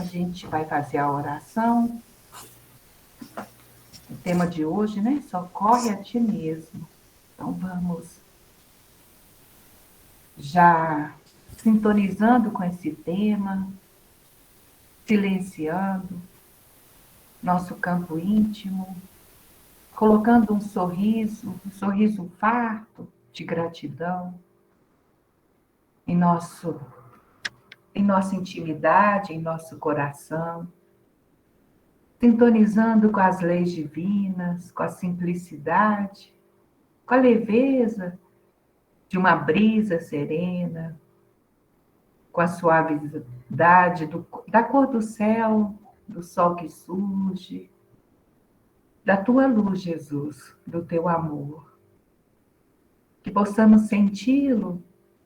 a gente vai fazer a oração. O tema de hoje, né? Socorre a ti mesmo. Então vamos já sintonizando com esse tema, silenciando nosso campo íntimo, colocando um sorriso farto de gratidão em nossa intimidade, em nosso coração, sintonizando com as leis divinas, com a simplicidade, com a leveza de uma brisa serena, com a suavidade da cor do céu, do sol que surge, da tua luz, Jesus, do teu amor. Que possamos senti-lo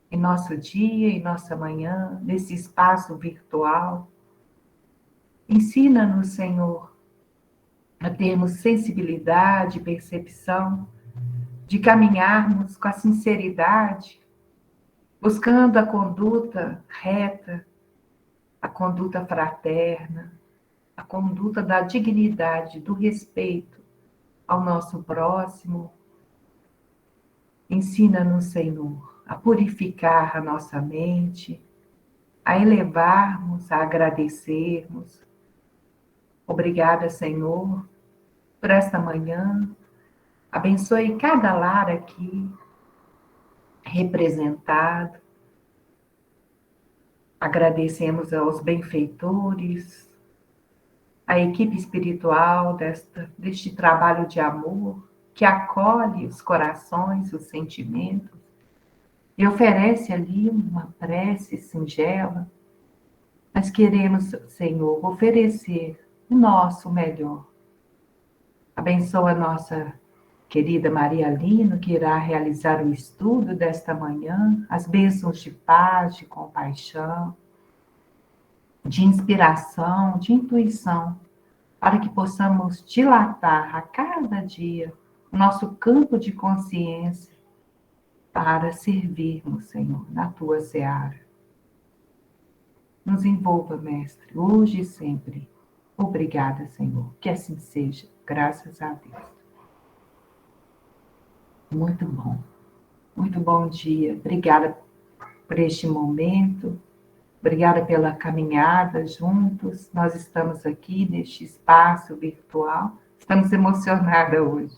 em nosso dia, em nossa manhã, nesse espaço virtual. Ensina-nos, Senhor, a termos sensibilidade e percepção, de caminharmos com a sinceridade, buscando a conduta reta, a conduta fraterna, a conduta da dignidade, do respeito ao nosso próximo. Ensina-nos, Senhor, a purificar a nossa mente, a elevarmos, a agradecermos. Obrigada, Senhor, por esta manhã. Abençoe cada lar aqui representado. Agradecemos aos benfeitores, a equipe espiritual deste trabalho de amor, que acolhe os corações, os sentimentos, e oferece ali uma prece singela. Nós queremos, Senhor, oferecer o nosso melhor. Abençoa a nossa querida Maria Lino, que irá realizar o estudo desta manhã, as bênçãos de paz, de compaixão, de inspiração, de intuição, para que possamos dilatar a cada dia o nosso campo de consciência para servirmos, Senhor, na tua seara. Nos envolva, Mestre, hoje e sempre. Obrigada, Senhor. Que assim seja. Graças a Deus. Muito bom. Muito bom dia. Obrigada por este momento. Obrigada pela caminhada juntos. Nós estamos aqui neste espaço virtual. Estamos emocionadas hoje.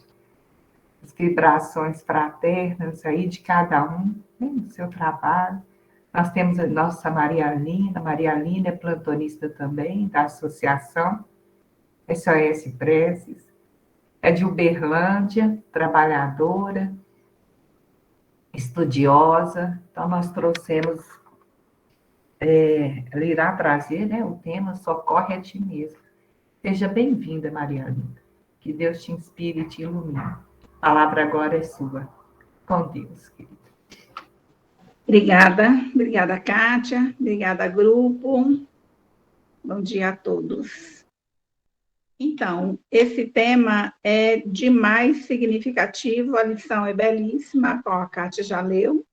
As vibrações fraternas aí de cada um, né, no seu trabalho. Nós temos a nossa Maria Lina. Maria Lina é plantonista também da associação SOS Preces. É de Uberlândia, trabalhadora, estudiosa. Então, nós trouxemos, ela irá trazer, né, o tema Socorre a ti mesmo. Seja bem-vinda, Maria Lina. Que Deus te inspire e te ilumine. A palavra agora é sua. Com Deus, querida. Obrigada, Kátia, obrigada, grupo. Bom dia a todos. Então, esse tema é demais significativo, a lição é belíssima, a qual a Kátia já leu.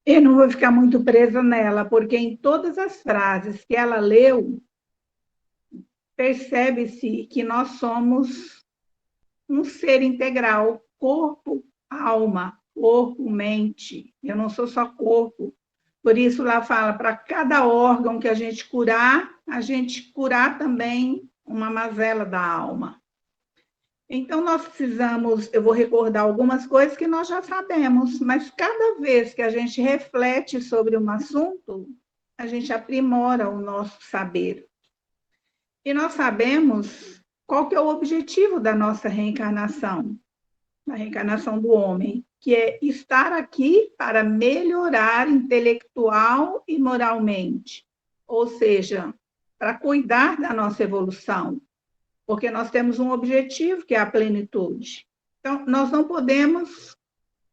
Eu não vou ficar muito presa nela, porque em todas as frases que ela leu, percebe-se que nós somos um ser integral, corpo, alma, corpo, mente. Eu não sou só corpo. Por isso, lá fala, para cada órgão que a gente curar também uma mazela da alma. Então, nós precisamos, eu vou recordar algumas coisas que nós já sabemos, mas cada vez que a gente reflete sobre um assunto, a gente aprimora o nosso saber. E nós sabemos qual que é o objetivo da nossa reencarnação, da reencarnação do homem, que é estar aqui para melhorar intelectual e moralmente, ou seja, para cuidar da nossa evolução, porque nós temos um objetivo, que é a plenitude. Então, nós não podemos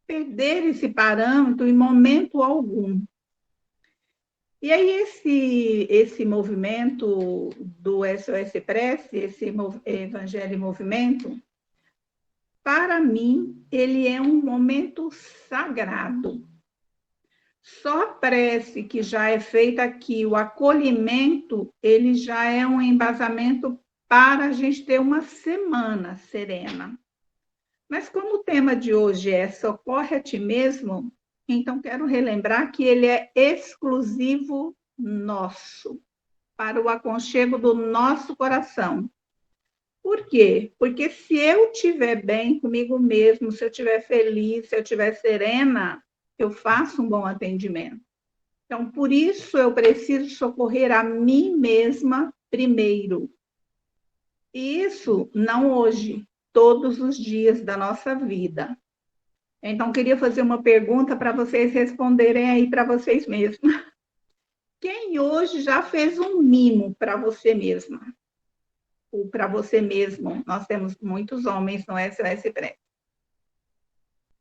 perder esse parâmetro em momento algum. E aí, esse movimento do SOS Prece, esse Evangelho em Movimento, para mim, ele é um momento sagrado. Só a prece que já é feita aqui, o acolhimento, ele já é um embasamento para a gente ter uma semana serena. Mas como o tema de hoje é Socorre a Ti Mesmo, então quero relembrar que ele é exclusivo nosso, para o aconchego do nosso coração. Por quê? Porque se eu estiver bem comigo mesmo, se eu estiver feliz, se eu estiver serena, eu faço um bom atendimento. Então, por isso eu preciso socorrer a mim mesma primeiro. E isso não hoje, todos os dias da nossa vida. Então, queria fazer uma pergunta para vocês responderem aí para vocês mesmos. Quem hoje já fez um mimo para você mesma? Ou para você mesmo? Nós temos muitos homens no SOS Pré.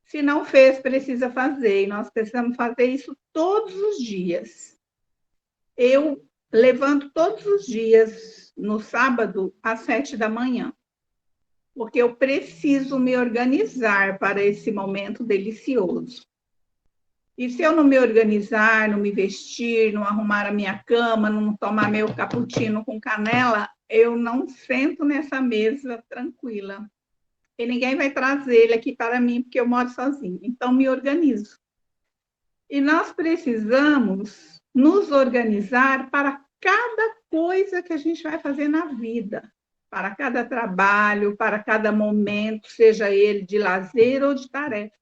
Se não fez, precisa fazer. E nós precisamos fazer isso todos os dias. Eu levanto todos os dias, no sábado, às 7 da manhã. Porque eu preciso me organizar para esse momento delicioso. E se eu não me organizar, não me vestir, não arrumar a minha cama, não tomar meu cappuccino com canela, eu não sento nessa mesa tranquila. E ninguém vai trazer ele aqui para mim, porque eu moro sozinha. Então, me organizo. E nós precisamos nos organizar para cada coisa que a gente vai fazer na vida. Para cada trabalho, para cada momento, seja ele de lazer ou de tarefa.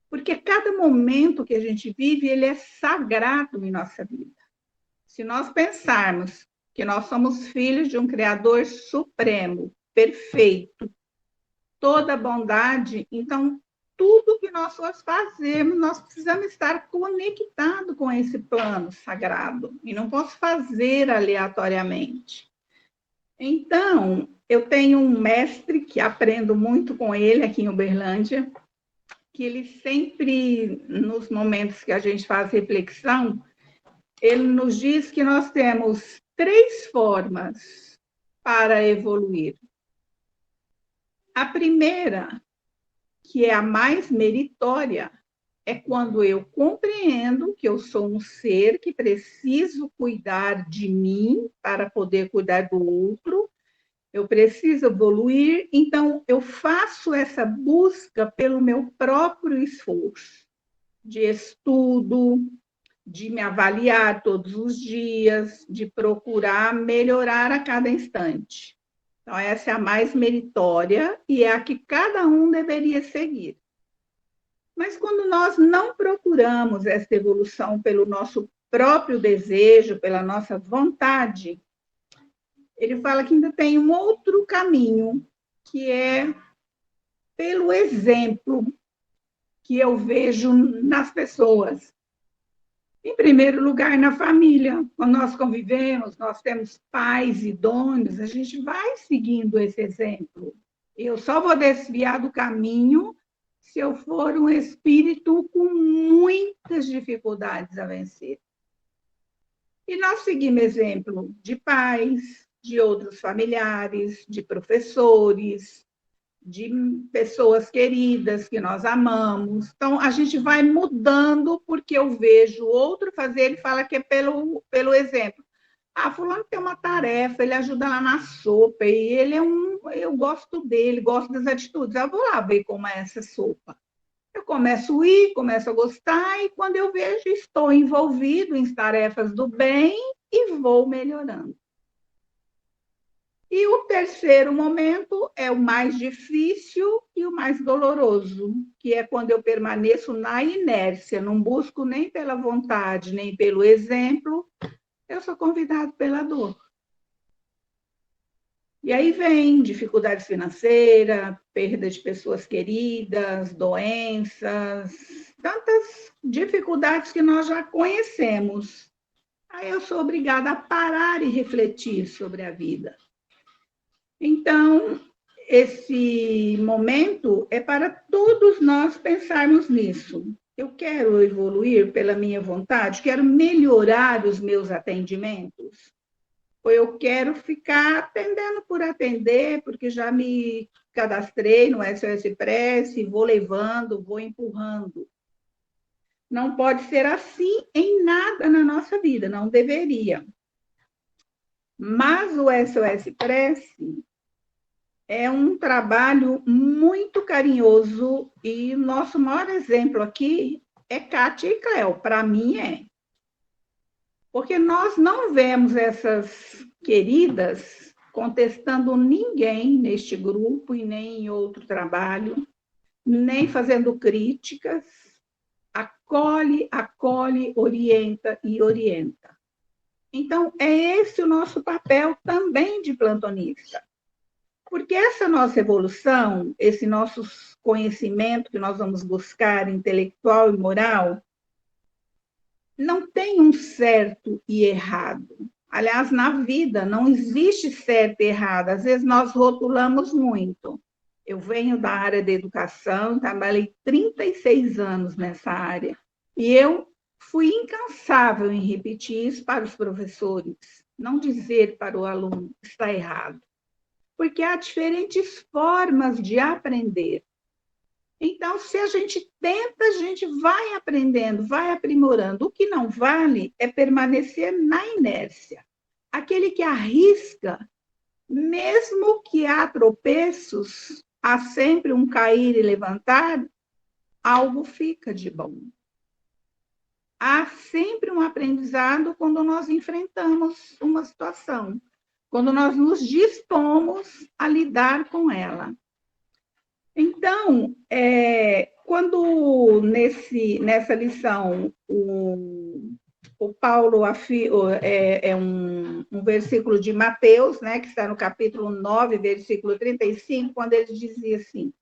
Porque cada momento que a gente vive, ele é sagrado em nossa vida. Se nós pensarmos que nós somos filhos de um Criador supremo, perfeito, toda bondade, então tudo que nós fazemos, nós precisamos estar conectado com esse plano sagrado. E não posso fazer aleatoriamente. Então, eu tenho um mestre que aprendo muito com ele aqui em Uberlândia, que ele sempre, nos momentos que a gente faz reflexão, ele nos diz que nós temos 3 formas para evoluir. A primeira, que é a mais meritória, é quando eu compreendo que eu sou um ser que preciso cuidar de mim para poder cuidar do outro, eu preciso evoluir, então eu faço essa busca pelo meu próprio esforço, de estudo, de me avaliar todos os dias, de procurar melhorar a cada instante. Então, essa é a mais meritória e é a que cada um deveria seguir. Mas quando nós não procuramos essa evolução pelo nosso próprio desejo, pela nossa vontade, ele fala que ainda tem um outro caminho, que é pelo exemplo que eu vejo nas pessoas. Em primeiro lugar, na família. Quando nós convivemos, nós temos pais idôneos, a gente vai seguindo esse exemplo. Eu só vou desviar do caminho se eu for um espírito com muitas dificuldades a vencer. E nós seguimos exemplo de pais, de outros familiares, de professores, de pessoas queridas que nós amamos. Então, a gente vai mudando porque eu vejo outro fazer, ele fala que é pelo exemplo. Ah, fulano tem uma tarefa, ele ajuda lá na sopa, e ele eu gosto dele, gosto das atitudes. Eu vou lá ver como é essa sopa. Eu começo a ir, começo a gostar, e quando eu vejo, estou envolvido em tarefas do bem e vou melhorando. E o terceiro momento é o mais difícil e o mais doloroso, que é quando eu permaneço na inércia, não busco nem pela vontade, nem pelo exemplo, eu sou convidado pela dor. E aí vem dificuldades financeiras, perda de pessoas queridas, doenças, tantas dificuldades que nós já conhecemos. Aí eu sou obrigada a parar e refletir sobre a vida. Então, esse momento é para todos nós pensarmos nisso. Eu quero evoluir pela minha vontade, quero melhorar os meus atendimentos, ou eu quero ficar atendendo por atender, porque já me cadastrei no SOS Prece, vou levando, vou empurrando. Não pode ser assim em nada na nossa vida, não deveria. Mas o SOS Prece é um trabalho muito carinhoso e nosso maior exemplo aqui é Kátia e Cléo, para mim é. Porque nós não vemos essas queridas contestando ninguém neste grupo e nem em outro trabalho, nem fazendo críticas, acolhe, acolhe, orienta e orienta. Então, é esse o nosso papel também de plantonista. Porque essa nossa evolução, esse nosso conhecimento que nós vamos buscar, intelectual e moral, não tem um certo e errado. Aliás, na vida não existe certo e errado. Às vezes nós rotulamos muito. Eu venho da área da educação, trabalhei 36 anos nessa área. E eu fui incansável em repetir isso para os professores, não dizer para o aluno que está errado. Porque há diferentes formas de aprender. Então, se a gente tenta, a gente vai aprendendo, vai aprimorando. O que não vale é permanecer na inércia. Aquele que arrisca, mesmo que há tropeços, há sempre um cair e levantar, algo fica de bom. Há sempre um aprendizado quando nós enfrentamos uma situação, quando nós nos dispomos a lidar com ela. Então, quando nessa lição o Paulo é um versículo de Mateus, né, que está no capítulo 9, versículo 35, quando ele dizia assim: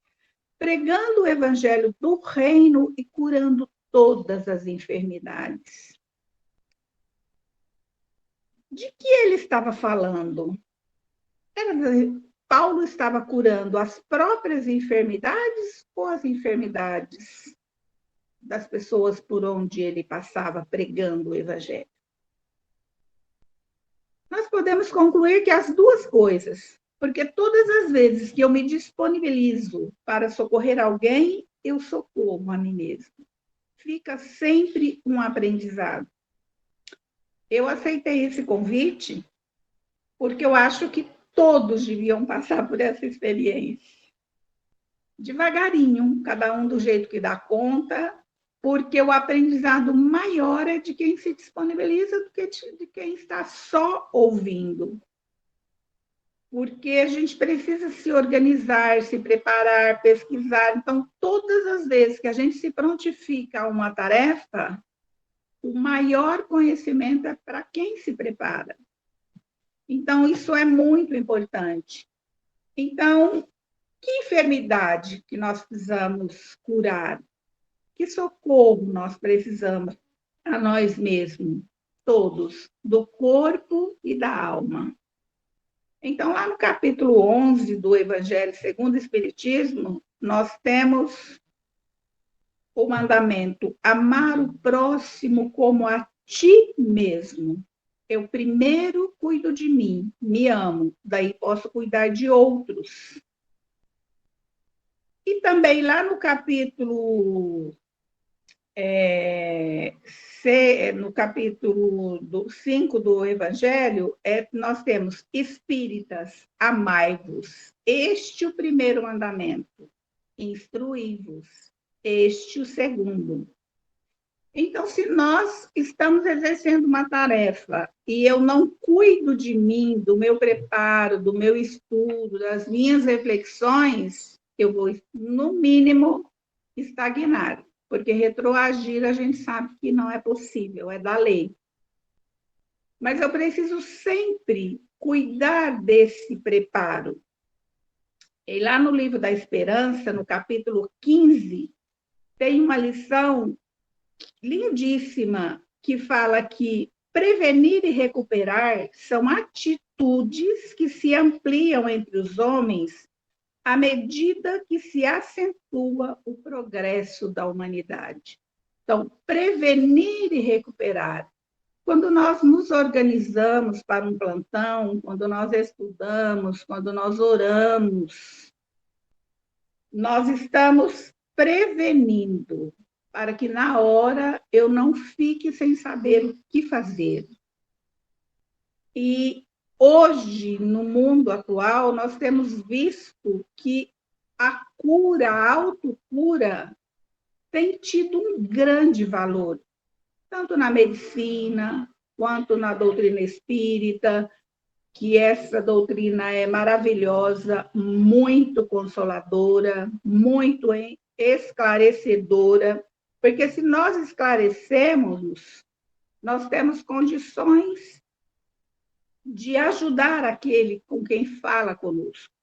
pregando o evangelho do reino e curando todas as enfermidades. De que ele estava falando? Paulo estava curando as próprias enfermidades ou as enfermidades das pessoas por onde ele passava pregando o evangelho? Nós podemos concluir que as duas coisas, porque todas as vezes que eu me disponibilizo para socorrer alguém, eu socorro a mim mesmo. Fica sempre um aprendizado. Eu aceitei esse convite porque eu acho que todos deviam passar por essa experiência. Devagarinho, cada um do jeito que dá conta, porque o aprendizado maior é de quem se disponibiliza do que de quem está só ouvindo. Porque a gente precisa se organizar, se preparar, pesquisar. Então, todas as vezes que a gente se prontifica a uma tarefa, o maior conhecimento é para quem se prepara. Então, isso é muito importante. Então, que enfermidade que nós precisamos curar? Que socorro nós precisamos a nós mesmos, todos, do corpo e da alma? Então, lá no capítulo 11 do Evangelho segundo o Espiritismo, nós temos o mandamento: amar o próximo como a ti mesmo. Eu primeiro cuido de mim, me amo, daí posso cuidar de outros. E também lá no capítulo no capítulo 5 do Evangelho, nós temos: espíritas, amai-vos. Este o primeiro mandamento. Instruí-vos. Este o segundo. Então, se nós estamos exercendo uma tarefa e eu não cuido de mim, do meu preparo, do meu estudo, das minhas reflexões, eu vou, no mínimo, estagnar. Porque retroagir a gente sabe que não é possível, é da lei. Mas eu preciso sempre cuidar desse preparo. E lá no livro da Esperança, no capítulo 15, tem uma lição lindíssima que fala que prevenir e recuperar são atitudes que se ampliam entre os homens à medida que se acentua o progresso da humanidade. Então, prevenir e recuperar. Quando nós nos organizamos para um plantão, quando nós estudamos, quando nós oramos, nós estamos prevenindo. para que na hora eu não fique sem saber o que fazer. E hoje, no mundo atual, nós temos visto que a cura, a autocura, tem tido um grande valor, tanto na medicina, quanto na doutrina espírita, que essa doutrina é maravilhosa, muito consoladora, muito esclarecedora, porque se nós esclarecemos, nós temos condições de ajudar aquele com quem fala conosco.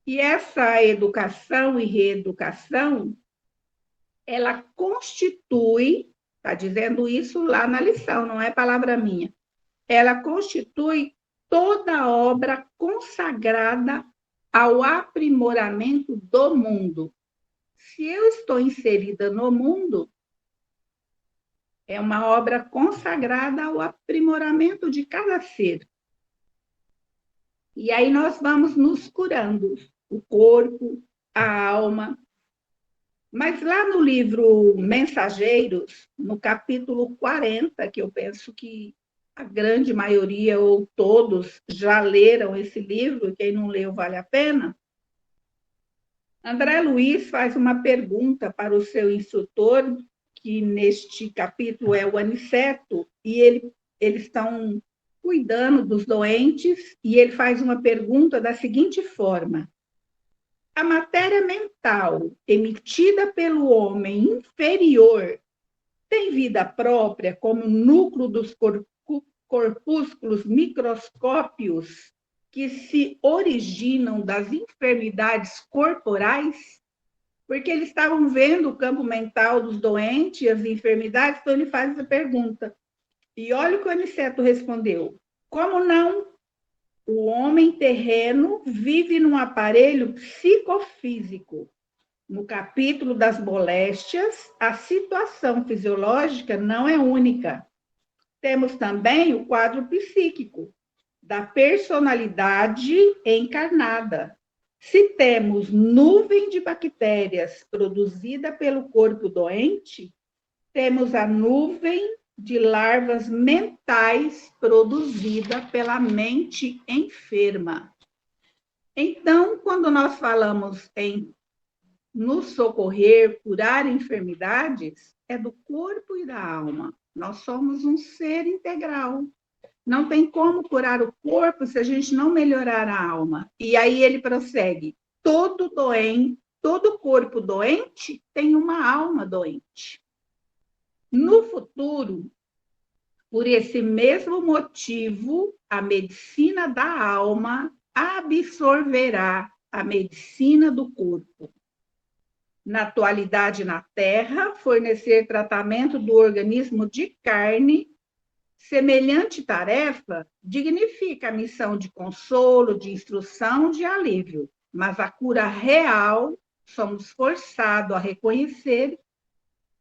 E essa educação e reeducação, ela constitui, está dizendo isso lá na lição, não é palavra minha, ela constitui toda a obra consagrada ao aprimoramento do mundo. Se eu estou inserida no mundo, é uma obra consagrada ao aprimoramento de cada ser. E aí nós vamos nos curando, o corpo, a alma. Mas lá no livro Mensageiros, no capítulo 40, que eu penso que a grande maioria ou todos já leram esse livro, quem não leu vale a pena, André Luiz faz uma pergunta para o seu instrutor, que neste capítulo é o Aniceto, e eles estão cuidando dos doentes, e ele faz uma pergunta da seguinte forma: a matéria mental emitida pelo homem inferior tem vida própria como núcleo dos corpúsculos microscópios que se originam das enfermidades corporais? Porque eles estavam vendo o campo mental dos doentes, as enfermidades, então ele faz essa pergunta. E olha o que o Aniceto respondeu: como não? O homem terreno vive num aparelho psicofísico. No capítulo das moléstias, a situação fisiológica não é única. Temos também o quadro psíquico, da personalidade encarnada. Se temos nuvem de bactérias produzida pelo corpo doente, temos a nuvem de larvas mentais produzida pela mente enferma. Então, quando nós falamos em nos socorrer, curar enfermidades, é do corpo e da alma. Nós somos um ser integral. Não tem como curar o corpo se a gente não melhorar a alma. E aí ele prossegue: todo doente, todo corpo doente tem uma alma doente. No futuro, por esse mesmo motivo, a medicina da alma absorverá a medicina do corpo. Na atualidade na Terra, fornecer tratamento do organismo de carne, semelhante tarefa dignifica a missão de consolo, de instrução, de alívio, mas a cura real, somos forçados a reconhecer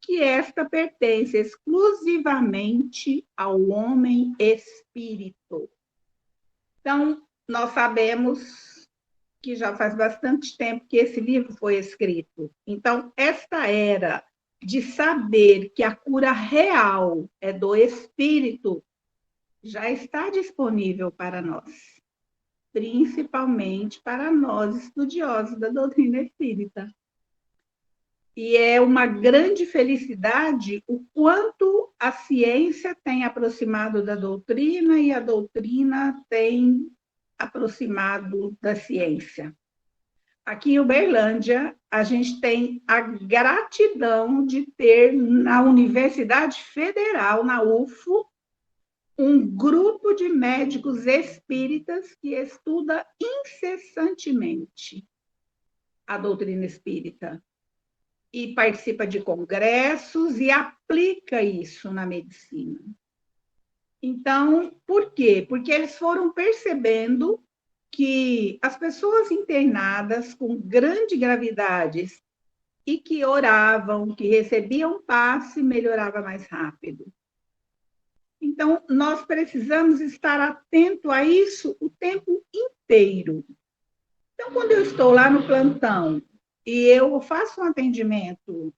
que esta pertence exclusivamente ao homem espírito. Então, nós sabemos que já faz bastante tempo que esse livro foi escrito. Então, esta era de saber que a cura real é do espírito já está disponível para nós, principalmente para nós estudiosos da doutrina espírita. E é uma grande felicidade o quanto a ciência tem aproximado da doutrina e a doutrina tem aproximado da ciência. Aqui em Uberlândia, a gente tem a gratidão de ter na Universidade Federal, na UFO, um grupo de médicos espíritas que estuda incessantemente a doutrina espírita e participa de congressos e aplica isso na medicina. Então, por quê? Porque eles foram percebendo que as pessoas internadas com grande gravidade e que oravam, que recebiam passe, melhorava mais rápido. Então, nós precisamos estar atento a isso o tempo inteiro. Então, quando eu estou lá no plantão e eu faço um atendimento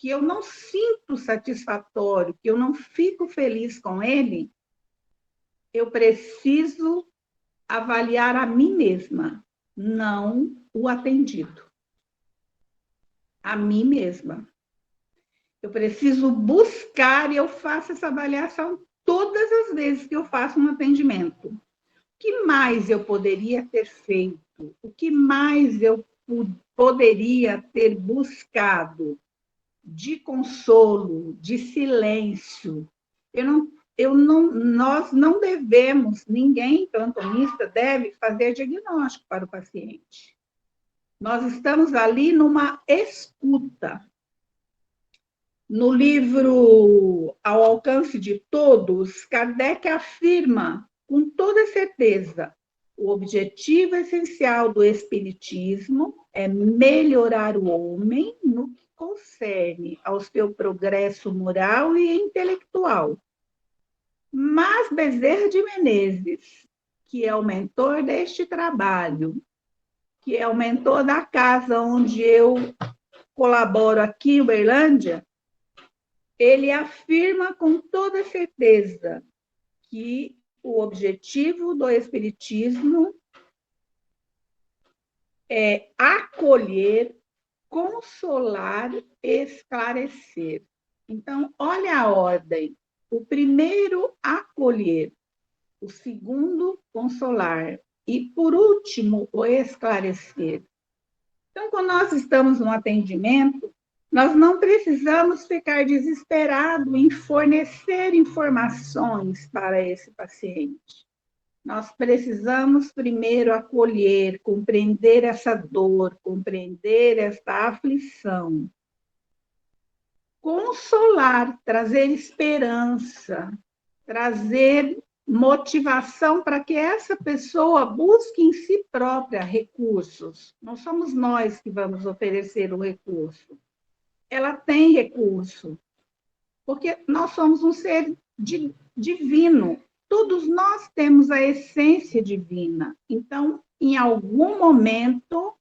que eu não sinto satisfatório, que eu não fico feliz com ele, eu preciso avaliar a mim mesma, não o atendido. A mim mesma. Eu preciso buscar e eu faço essa avaliação todas as vezes que eu faço um atendimento. O que mais eu poderia ter feito? O que mais eu poderia ter buscado de consolo, de silêncio? Nós não devemos, ninguém plantonista deve fazer diagnóstico para o paciente. Nós estamos ali numa escuta. No livro Ao Alcance de Todos, Kardec afirma com toda certeza: o objetivo essencial do Espiritismo é melhorar o homem no que concerne ao seu progresso moral e intelectual. Mas Bezerra de Menezes, que é o mentor deste trabalho, que é o mentor da casa onde eu colaboro aqui em Uberlândia, ele afirma com toda certeza que o objetivo do Espiritismo é acolher, consolar, esclarecer. Então, olha a ordem. O primeiro, acolher. O segundo, consolar. E, por último, o esclarecer. Então, quando nós estamos no atendimento, nós não precisamos ficar desesperados em fornecer informações para esse paciente. Nós precisamos primeiro acolher, compreender essa dor, compreender esta aflição. Consolar, trazer esperança, trazer motivação para que essa pessoa busque em si própria recursos. Não somos nós que vamos oferecer o recurso. Ela tem recurso, porque nós somos um ser divino. Todos nós temos a essência divina. Então, em algum momento,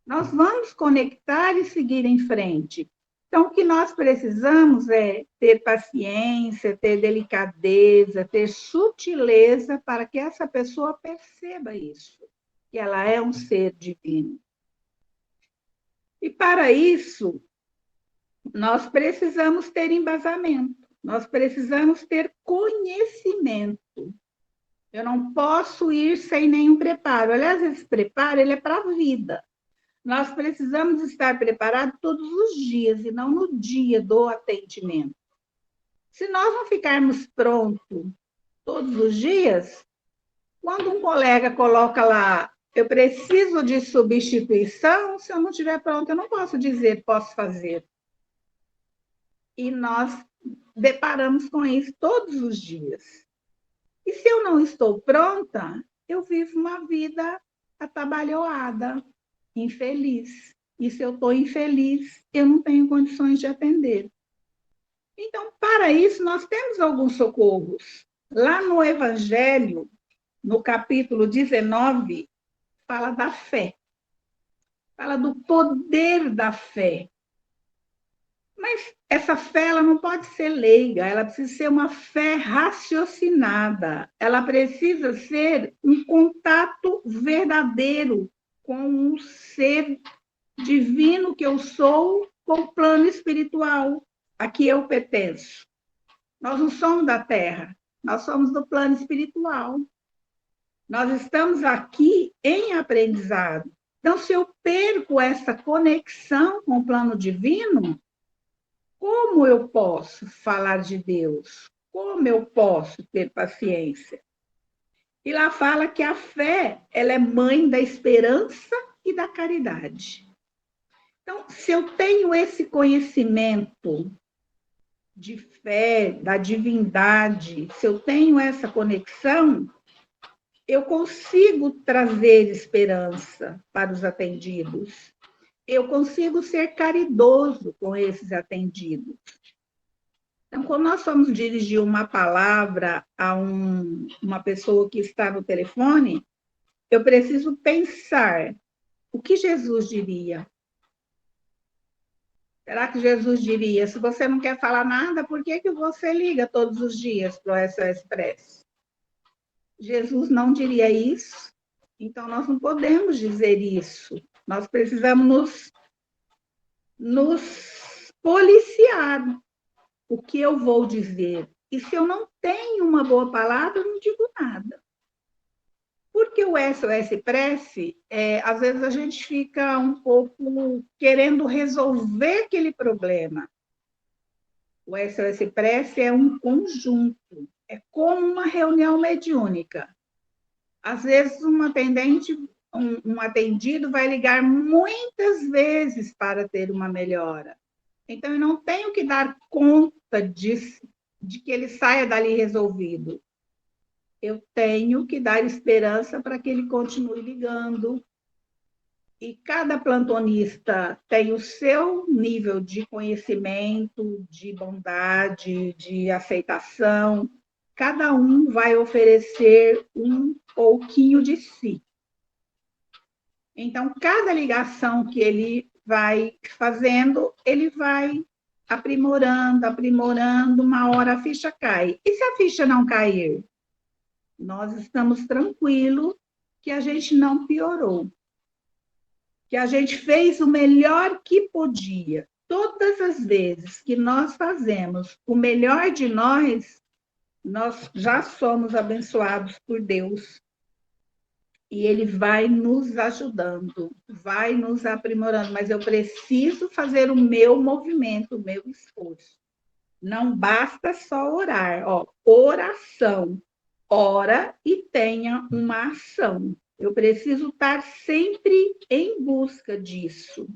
nós vamos conectar e seguir em frente. Então, o que nós precisamos é ter paciência, ter delicadeza, ter sutileza para que essa pessoa perceba isso, que ela é um ser divino. E para isso, nós precisamos ter embasamento, nós precisamos ter conhecimento. Eu não posso ir sem nenhum preparo. Aliás, esse preparo ele é para a vida. Nós precisamos estar preparados todos os dias e não no dia do atendimento. Se nós não ficarmos prontos todos os dias, quando um colega coloca lá, eu preciso de substituição, se eu não estiver pronto, eu não posso dizer, posso fazer. E nós deparamos com isso todos os dias. E se eu não estou pronta, eu vivo uma vida atabalhoada, infeliz. E se eu estou infeliz, eu não tenho condições de atender. Então, para isso, nós temos alguns socorros. Lá no Evangelho, no capítulo 19, fala da fé. Fala do poder da fé. Mas essa fé ela não pode ser leiga, ela precisa ser uma fé raciocinada. Ela precisa ser um contato verdadeiro com um ser divino que eu sou, com o plano espiritual a que eu pertenço. Nós não somos da Terra, nós somos do plano espiritual. Nós estamos aqui em aprendizado. Então, se eu perco essa conexão com o plano divino, como eu posso falar de Deus? Como eu posso ter paciência? E lá fala que a fé, ela é mãe da esperança e da caridade. Então, se eu tenho esse conhecimento de fé, da divindade, se eu tenho essa conexão, eu consigo trazer esperança para os atendidos. Eu consigo ser caridoso com esses atendidos. Então, quando nós vamos dirigir uma palavra a uma pessoa que está no telefone, eu preciso pensar o que Jesus diria. Será que Jesus diria, se você não quer falar nada, por que você liga todos os dias para o SOS Express? Jesus não diria isso, então nós não podemos dizer isso. Nós precisamos nos policiar. O que eu vou dizer? E se eu não tenho uma boa palavra, eu não digo nada. Porque o SOS Prece, às vezes a gente fica um pouco querendo resolver aquele problema. O SOS Prece é um conjunto, é como uma reunião mediúnica. Às vezes, um atendido vai ligar muitas vezes para ter uma melhora. Então, eu não tenho que dar conta de que ele saia dali resolvido. Eu tenho que dar esperança para que ele continue ligando. E cada plantonista tem o seu nível de conhecimento, de bondade, de aceitação. Cada um vai oferecer um pouquinho de si. Então, cada ligação que ele vai fazendo, ele vai aprimorando, aprimorando, uma hora a ficha cai. E se a ficha não cair? Nós estamos tranquilos que a gente não piorou, que a gente fez o melhor que podia. Todas as vezes que nós fazemos o melhor de nós já somos abençoados por Deus. E Ele vai nos ajudando, vai nos aprimorando. Mas eu preciso fazer o meu movimento, o meu esforço. Não basta só orar. Oração. Ora e tenha uma ação. Eu preciso estar sempre em busca disso.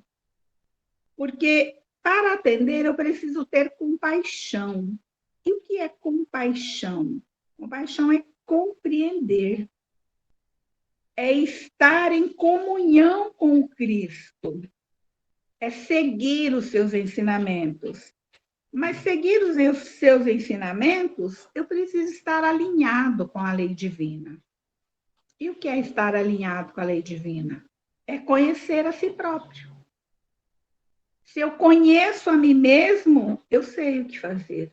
Porque para atender eu preciso ter compaixão. E o que é compaixão? Compaixão é compreender. É estar em comunhão com o Cristo. É seguir os seus ensinamentos. Mas seguir os seus ensinamentos, eu preciso estar alinhado com a lei divina. E o que é estar alinhado com a lei divina? É conhecer a si próprio. Se eu conheço a mim mesmo, eu sei o que fazer.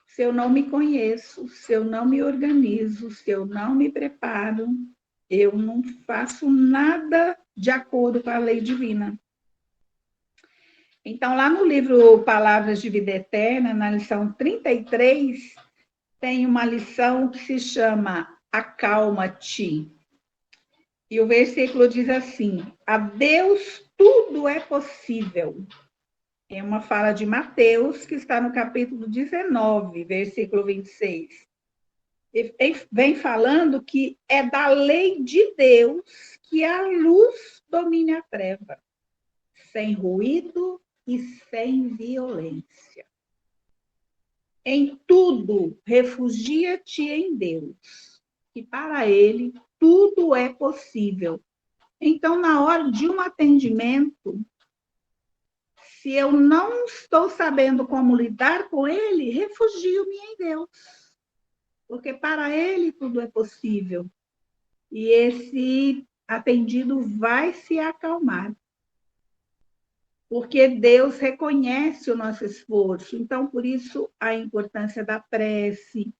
Se eu não me conheço, se eu não me organizo, se eu não me preparo, eu não faço nada de acordo com a lei divina. Então, lá no livro Palavras de Vida Eterna, na lição 33, tem uma lição que se chama Acalma-te. E o versículo diz assim: a Deus tudo é possível. É uma fala de Mateus, que está no capítulo 19, versículo 26. E vem falando que é da lei de Deus que a luz domine a treva, sem ruído e sem violência. Em tudo, refugia-te em Deus, e para Ele tudo é possível. Então, na hora de um atendimento, se eu não estou sabendo como lidar com ele, refugio-me em Deus, porque para Ele tudo é possível. E esse atendido vai se acalmar, porque Deus reconhece o nosso esforço. Então, por isso, a importância da prece.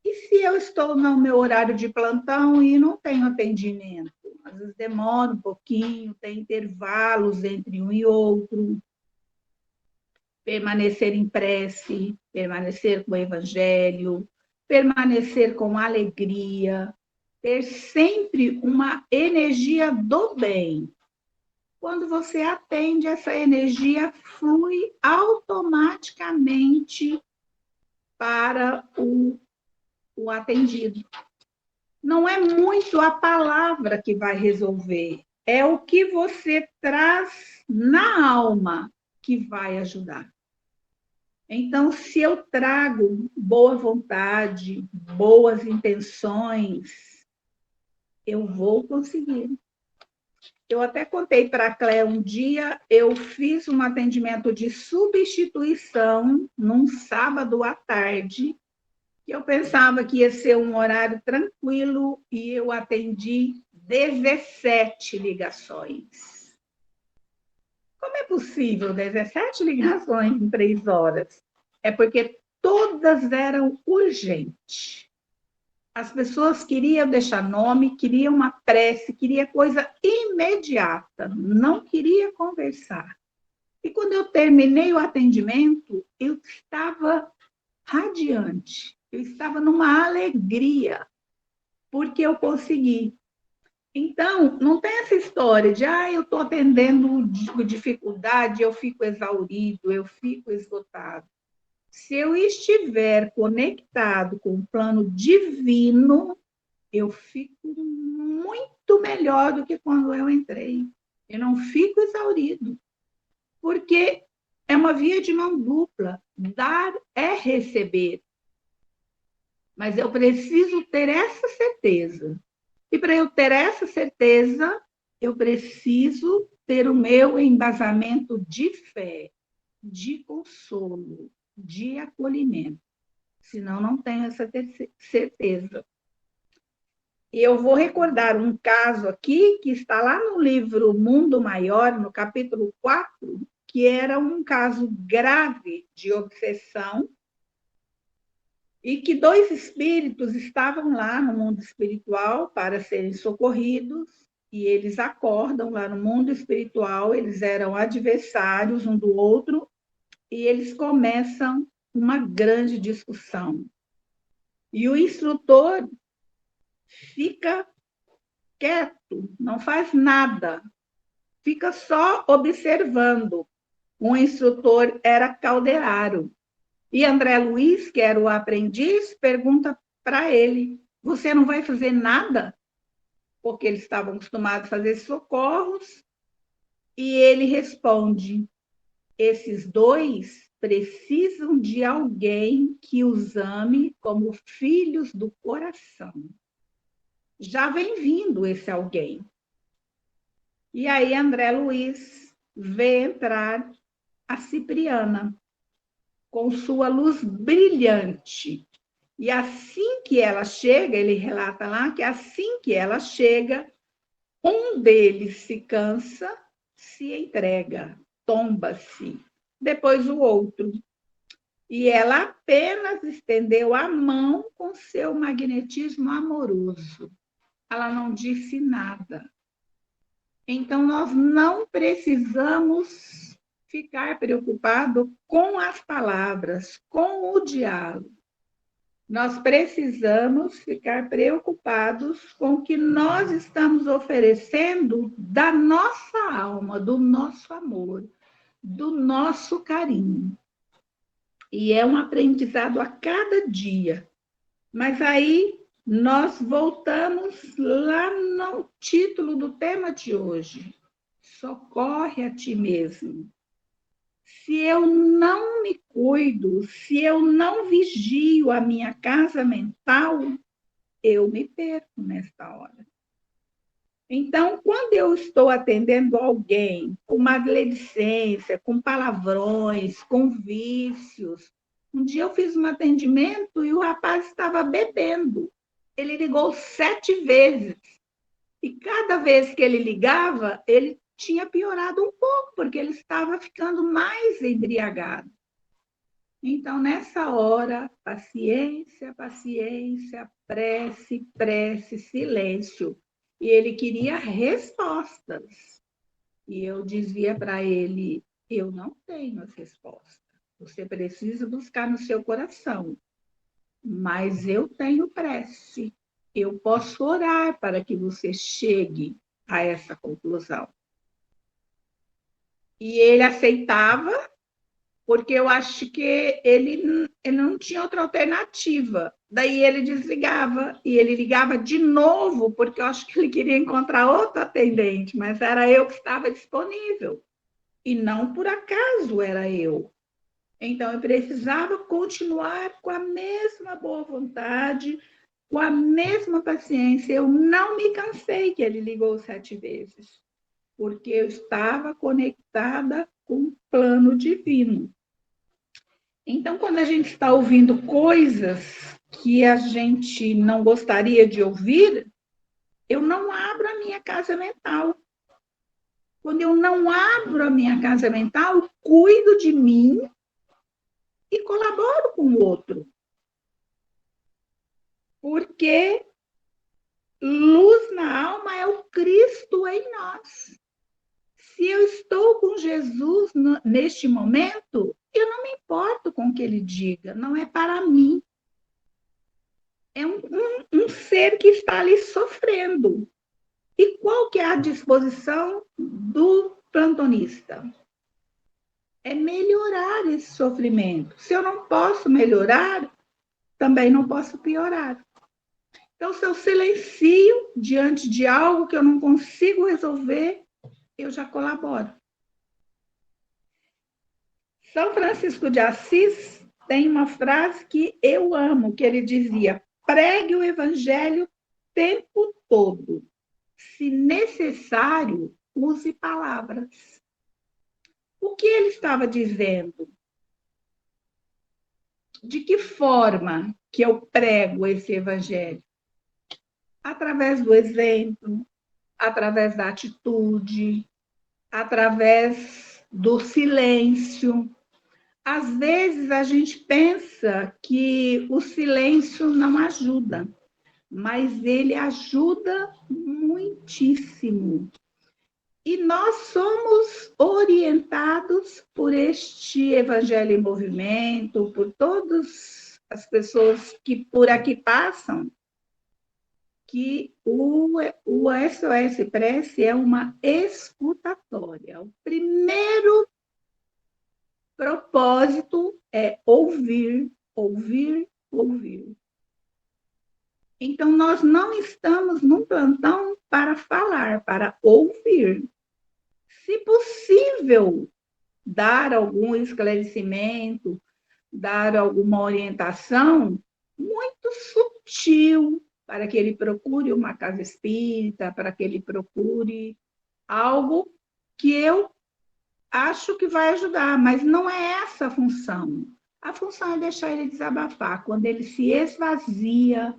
E se eu estou no meu horário de plantão e não tenho atendimento? Às vezes demora um pouquinho, tem intervalos entre um e outro. Permanecer em prece, permanecer com o evangelho, permanecer com alegria, ter sempre uma energia do bem. Quando você atende, essa energia flui automaticamente para o atendido. Não é muito a palavra que vai resolver, é o que você traz na alma que vai ajudar. Então, se eu trago boa vontade, boas intenções, eu vou conseguir. Eu até contei para a Cléia um dia, eu fiz um atendimento de substituição num sábado à tarde, que eu pensava que ia ser um horário tranquilo e eu atendi 17 ligações. Como é possível 17 ligações em 3 horas? É porque todas eram urgentes. As pessoas queriam deixar nome, queriam uma prece, queria coisa imediata, não queria conversar. E quando eu terminei o atendimento, eu estava radiante, eu estava numa alegria, porque eu consegui. Então, não tem essa história de, eu estou atendendo dificuldade, eu fico exaurido, eu fico esgotado. Se eu estiver conectado com o plano divino, eu fico muito melhor do que quando eu entrei. Eu não fico exaurido, porque é uma via de mão dupla. Dar é receber. Mas eu preciso ter essa certeza. E para eu ter essa certeza, eu preciso ter o meu embasamento de fé, de consolo, de acolhimento. Senão, não tenho essa certeza. E eu vou recordar um caso aqui que está lá no livro Mundo Maior, no capítulo 4, que era um caso grave de obsessão e que 2 espíritos estavam lá no mundo espiritual para serem socorridos, e eles acordam lá no mundo espiritual, eles eram adversários um do outro, e eles começam uma grande discussão. E o instrutor fica quieto, não faz nada, fica só observando. O instrutor era Calderaro. E André Luiz, que era o aprendiz, pergunta para ele: você não vai fazer nada? Porque eles estavam acostumados a fazer socorros. E ele responde: esses 2 precisam de alguém que os ame como filhos do coração. Já vem vindo esse alguém. E aí André Luiz vê entrar a Cipriana, com sua luz brilhante. E assim que ela chega, ele relata lá que assim que ela chega, um deles se cansa, se entrega, tomba-se. Depois o outro. E ela apenas estendeu a mão com seu magnetismo amoroso. Ela não disse nada. Então, nós não precisamos ficar preocupado com as palavras, com o diálogo. Nós precisamos ficar preocupados com o que nós estamos oferecendo da nossa alma, do nosso amor, do nosso carinho. E é um aprendizado a cada dia. Mas aí nós voltamos lá no título do tema de hoje. Socorre a ti mesmo. Se eu não me cuido, se eu não vigio a minha casa mental, eu me perco nesta hora. Então, quando eu estou atendendo alguém com maledicência, com palavrões, com vícios, um dia eu fiz um atendimento e o rapaz estava bebendo. Ele ligou 7 vezes. E cada vez que ele ligava, ele tinha piorado um pouco, porque ele estava ficando mais embriagado. Então, nessa hora, paciência, paciência, prece, prece, silêncio. E ele queria respostas. E eu dizia para ele: eu não tenho as respostas. Você precisa buscar no seu coração. Mas eu tenho prece. Eu posso orar para que você chegue a essa conclusão. E ele aceitava, porque eu acho que ele não tinha outra alternativa. Daí ele desligava e ele ligava de novo, porque eu acho que ele queria encontrar outro atendente, mas era eu que estava disponível. E não por acaso era eu. Então eu precisava continuar com a mesma boa vontade, com a mesma paciência. Eu não me cansei que ele ligou 7 vezes, porque eu estava conectada com o plano divino. Então, quando a gente está ouvindo coisas que a gente não gostaria de ouvir, eu não abro a minha casa mental. Quando eu não abro a minha casa mental, eu cuido de mim e colaboro com o outro. Porque luz na alma é o Cristo em nós. Se eu estou com Jesus neste momento, eu não me importo com o que ele diga, não é para mim. É um ser que está ali sofrendo. E qual que é a disposição do plantonista? É melhorar esse sofrimento. Se eu não posso melhorar, também não posso piorar. Então, se eu silencio diante de algo que eu não consigo resolver, eu já colaboro. São Francisco de Assis tem uma frase que eu amo, que ele dizia: pregue o evangelho o tempo todo. Se necessário, use palavras. O que ele estava dizendo? De que forma que eu prego esse evangelho? Através do exemplo, através da atitude, através do silêncio. Às vezes a gente pensa que o silêncio não ajuda, mas ele ajuda muitíssimo. E nós somos orientados por este Evangelho em Movimento, por todas as pessoas que por aqui passam, que o SOS Prece é uma escutatória. O primeiro propósito é ouvir, ouvir, ouvir. Então, nós não estamos num plantão para falar, para ouvir. Se possível, dar algum esclarecimento, dar alguma orientação muito sutil para que ele procure uma casa espírita, para que ele procure algo que eu acho que vai ajudar, mas não é essa a função. A função é deixar ele desabafar. Quando ele se esvazia,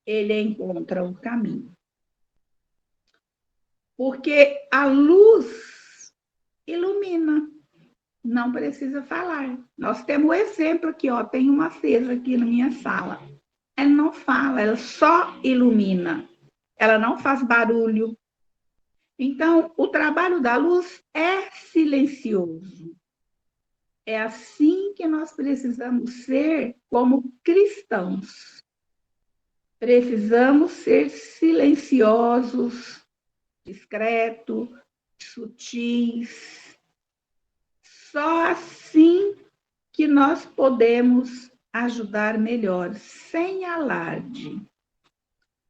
ele encontra o caminho. Porque a luz ilumina, não precisa falar. Nós temos o exemplo aqui, ó, tem uma acesa aqui na minha sala. Ela não fala, ela só ilumina. Ela não faz barulho. Então, o trabalho da luz é silencioso. É assim que nós precisamos ser como cristãos. Precisamos ser silenciosos, discretos, sutis. Só assim que nós podemos ajudar melhor, sem alarde.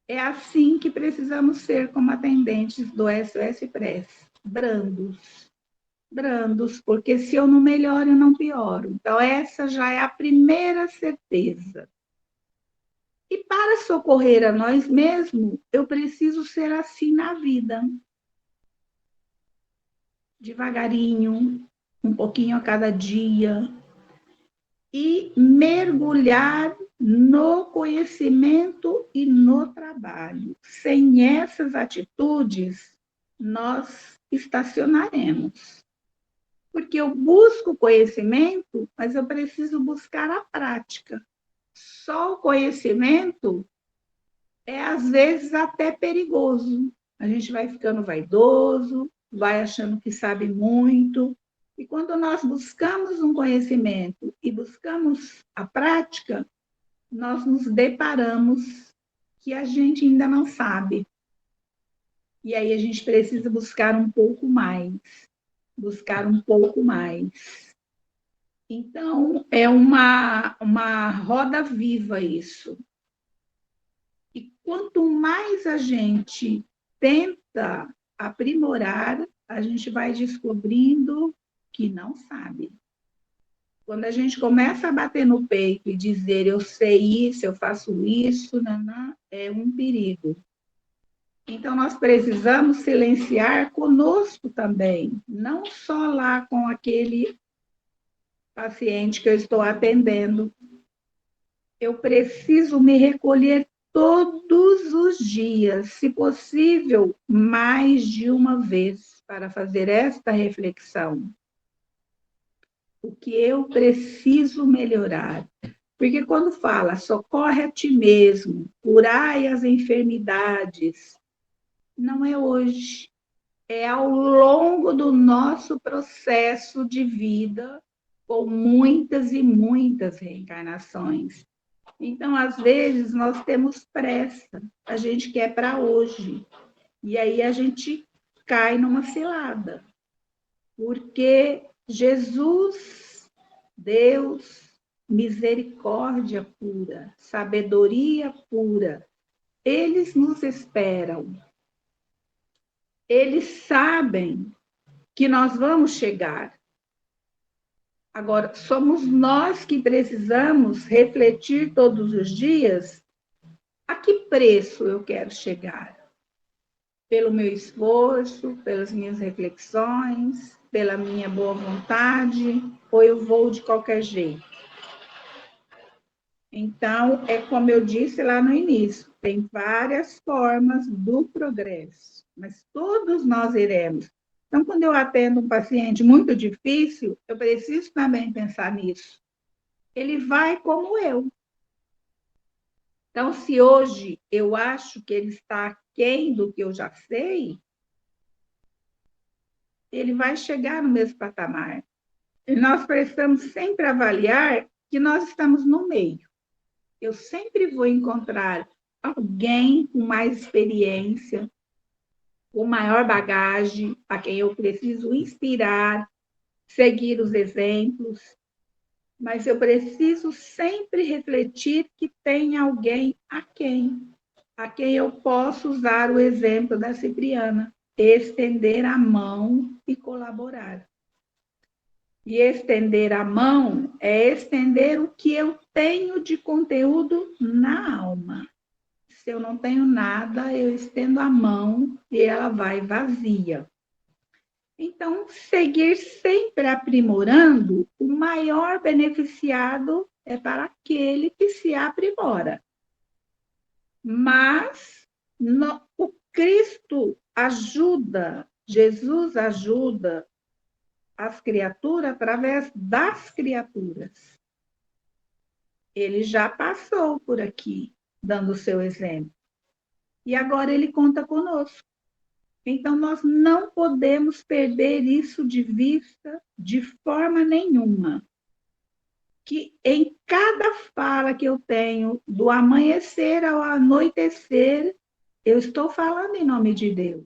É assim que precisamos ser como atendentes do SOS Prece, brandos. Brandos, porque se eu não melhoro, eu não pioro. Então, essa já é a primeira certeza. E para socorrer a nós mesmos, eu preciso ser assim na vida. Devagarinho, um pouquinho a cada dia. E mergulhar no conhecimento e no trabalho. Sem essas atitudes, nós estacionaremos. Porque eu busco conhecimento, mas eu preciso buscar a prática. Só o conhecimento é, às vezes, até perigoso. A gente vai ficando vaidoso, vai achando que sabe muito. E quando nós buscamos um conhecimento e buscamos a prática, nós nos deparamos que a gente ainda não sabe. E aí a gente precisa buscar um pouco mais. Buscar um pouco mais. Então, é uma roda viva isso. E quanto mais a gente tenta aprimorar, a gente vai descobrindo que não sabe. Quando a gente começa a bater no peito e dizer eu sei isso, eu faço isso, é um perigo. Então, nós precisamos silenciar conosco também, não só lá com aquele paciente que eu estou atendendo. Eu preciso me recolher todos os dias, se possível, mais de uma vez, para fazer esta reflexão. O que eu preciso melhorar? Porque quando fala, socorre a ti mesmo, curai as enfermidades, não é hoje, é ao longo do nosso processo de vida, com muitas e muitas reencarnações. Então, às vezes, nós temos pressa, a gente quer para hoje, e aí a gente cai numa cilada, porque Jesus, Deus, misericórdia pura, sabedoria pura, eles nos esperam. Eles sabem que nós vamos chegar. Agora, somos nós que precisamos refletir todos os dias a que preço eu quero chegar. Pelo meu esforço, pelas minhas reflexões, pela minha boa vontade, ou eu vou de qualquer jeito. Então, é como eu disse lá no início, tem várias formas do progresso, mas todos nós iremos. Então, quando eu atendo um paciente muito difícil, eu preciso também pensar nisso. Ele vai como eu. Então, se hoje eu acho que ele está aquém do que eu já sei, ele vai chegar no mesmo patamar. E nós precisamos sempre avaliar que nós estamos no meio. Eu sempre vou encontrar alguém com mais experiência, com maior bagagem, a quem eu preciso inspirar, seguir os exemplos, mas eu preciso sempre refletir que tem alguém a quem eu posso usar o exemplo da Cipriana, estender a mão e colaborar. E estender a mão é estender o que eu tenho de conteúdo na alma. Se eu não tenho nada, eu estendo a mão e ela vai vazia. Então, seguir sempre aprimorando, o maior beneficiado é para aquele que se aprimora. Mas o Cristo ajuda, Jesus ajuda as criaturas através das criaturas. Ele já passou por aqui, dando o seu exemplo. E agora ele conta conosco. Então, nós não podemos perder isso de vista de forma nenhuma. Que em cada fala que eu tenho, do amanhecer ao anoitecer, eu estou falando em nome de Deus.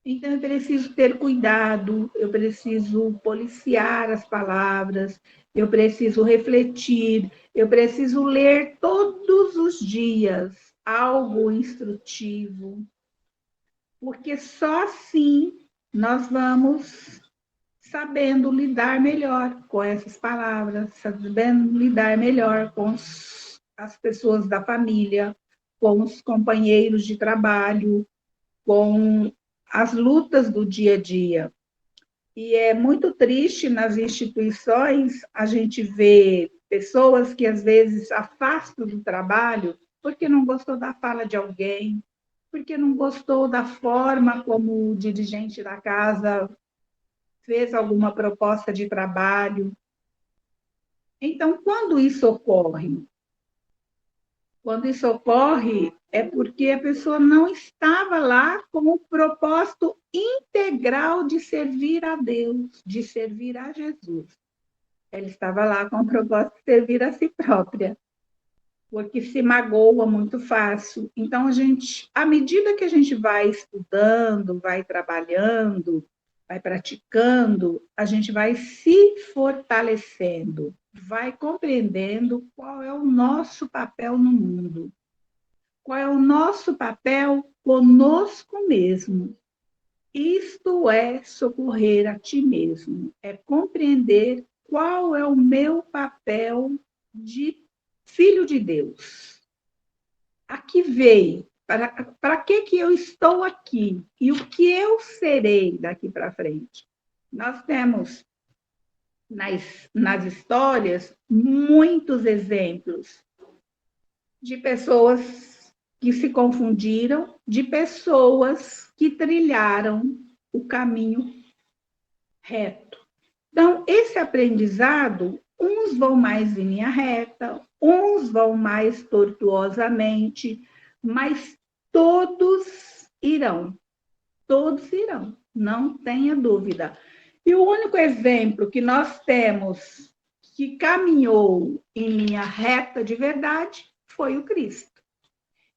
Então, eu preciso ter cuidado, eu preciso policiar as palavras, eu preciso refletir, eu preciso ler todos os dias algo instrutivo, porque só assim nós vamos sabendo lidar melhor com essas palavras, sabendo lidar melhor com as pessoas da família, com os companheiros de trabalho, com as lutas do dia a dia. E é muito triste nas instituições a gente ver pessoas que às vezes afastam do trabalho porque não gostou da fala de alguém, porque não gostou da forma como o dirigente da casa fez alguma proposta de trabalho. Então, quando isso ocorre? Quando isso ocorre, é porque a pessoa não estava lá com o propósito integral de servir a Deus, de servir a Jesus. Ela estava lá com o propósito de servir a si própria, porque se magoa muito fácil. Então, à medida que a gente vai estudando, vai trabalhando, vai praticando, a gente vai se fortalecendo, vai compreendendo qual é o nosso papel no mundo. Qual é o nosso papel conosco mesmo? Isto é socorrer a ti mesmo, é compreender qual é o meu papel de filho de Deus. Aqui veio, para que eu estou aqui e o que eu serei daqui para frente. Nós temos nas histórias muitos exemplos de pessoas que se confundiram, de pessoas que trilharam o caminho reto. Então, esse aprendizado, uns vão mais em linha reta, uns vão mais tortuosamente, mas todos irão, não tenha dúvida. E o único exemplo que nós temos que caminhou em linha reta de verdade foi o Cristo.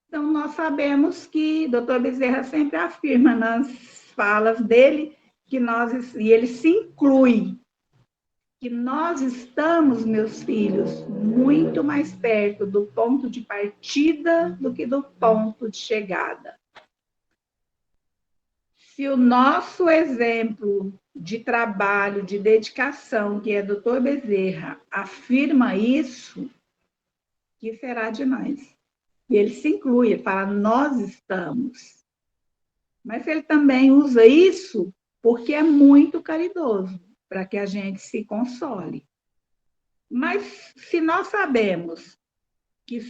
Então, nós sabemos que Dr. Bezerra sempre afirma nas falas dele que nós, e ele se inclui, que nós estamos, meus filhos, muito mais perto do ponto de partida do que do ponto de chegada. Se o nosso exemplo de trabalho, de dedicação, que é Dr. Bezerra, afirma isso, que será de nós? E ele se inclui, ele fala, nós estamos. Mas ele também usa isso porque é muito caridoso, para que a gente se console. Mas se nós sabemos que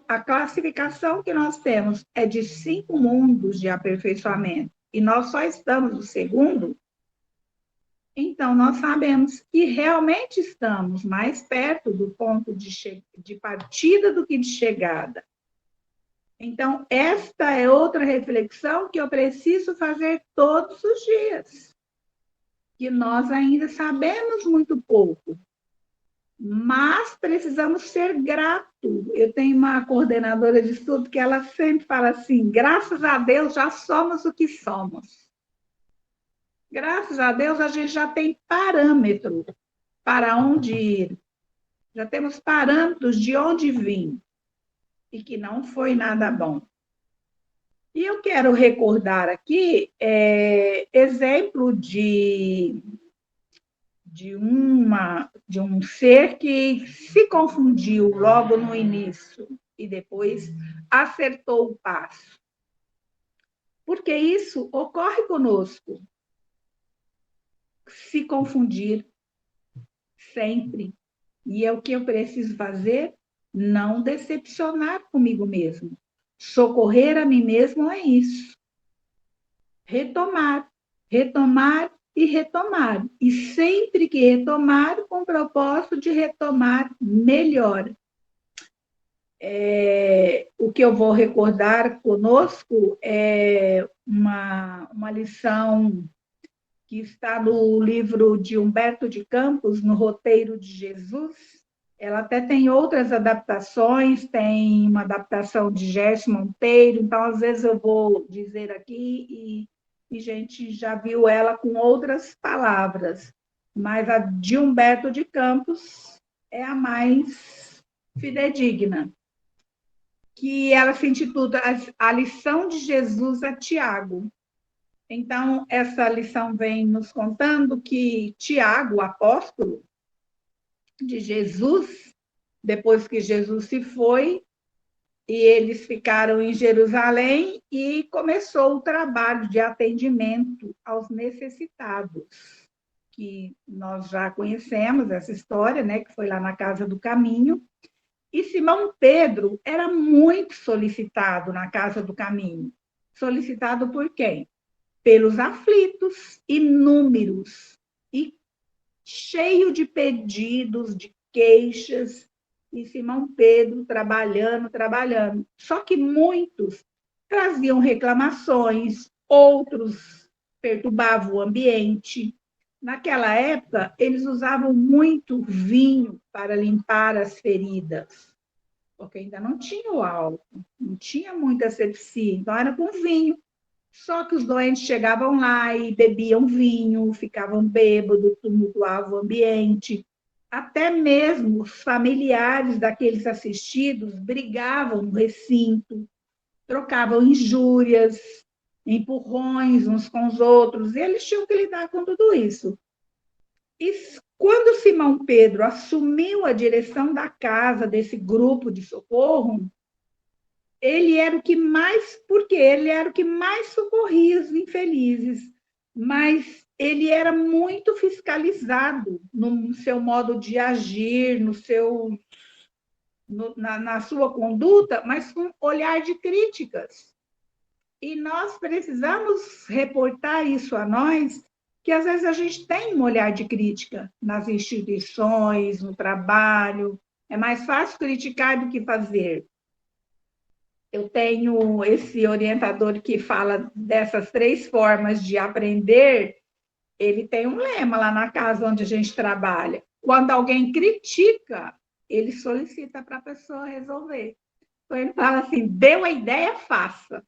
a classificação que nós temos é de 5 mundos de aperfeiçoamento, e nós só estamos no segundo, então nós sabemos que realmente estamos mais perto do ponto de partida do que de chegada. Então, esta é outra reflexão que eu preciso fazer todos os dias, que nós ainda sabemos muito pouco, mas precisamos ser gratos. Eu tenho uma coordenadora de estudo que ela sempre fala assim, graças a Deus já somos o que somos. Graças a Deus a gente já tem parâmetro para onde ir, já temos parâmetros de onde vir, e que não foi nada bom. E eu quero recordar aqui exemplo de um ser que se confundiu logo no início e depois acertou o passo. Porque isso ocorre conosco. Se confundir sempre. E é o que eu preciso fazer? Não decepcionar comigo mesmo. Socorrer a mim mesmo é isso. Retomar, retomar e retomar. E sempre que retomar, com o propósito de retomar melhor. O que eu vou recordar conosco é uma lição que está no livro de Humberto de Campos, no Roteiro de Jesus. Ela até tem outras adaptações, tem uma adaptação de Gerson Monteiro, então às vezes eu vou dizer aqui e gente já viu ela com outras palavras, mas a de Humberto de Campos é a mais fidedigna, que ela se intitula A Lição de Jesus a Tiago. Então, essa lição vem nos contando que Tiago, o apóstolo de Jesus, depois que Jesus se foi, e eles ficaram em Jerusalém, e começou o trabalho de atendimento aos necessitados, que nós já conhecemos essa história, né, que foi lá na Casa do Caminho. E Simão Pedro era muito solicitado na Casa do Caminho. Solicitado por quem? Pelos aflitos, inúmeros, e cheio de pedidos, de queixas, e Simão Pedro trabalhando. Só que muitos traziam reclamações, outros perturbavam o ambiente. Naquela época, eles usavam muito vinho para limpar as feridas, porque ainda não tinha o álcool, não tinha muita asepsia, então era com vinho. Só que os doentes chegavam lá e bebiam vinho, ficavam bêbados, tumultuavam o ambiente. Até mesmo os familiares daqueles assistidos brigavam no recinto, trocavam injúrias, empurrões uns com os outros, e eles tinham que lidar com tudo isso. E quando Simão Pedro assumiu a direção da casa desse grupo de socorro, ele era o que mais, porque ele era o que mais socorria os infelizes, mas ele era muito fiscalizado no seu modo de agir, na sua conduta, mas com olhar de críticas. E nós precisamos reportar isso a nós, que às vezes a gente tem um olhar de crítica nas instituições, no trabalho. É mais fácil criticar do que fazer. Eu tenho esse orientador que fala dessas 3 formas de aprender. Ele tem um lema lá na casa onde a gente trabalha. Quando alguém critica, ele solicita para a pessoa resolver. Então, ele fala assim, deu a ideia, faça.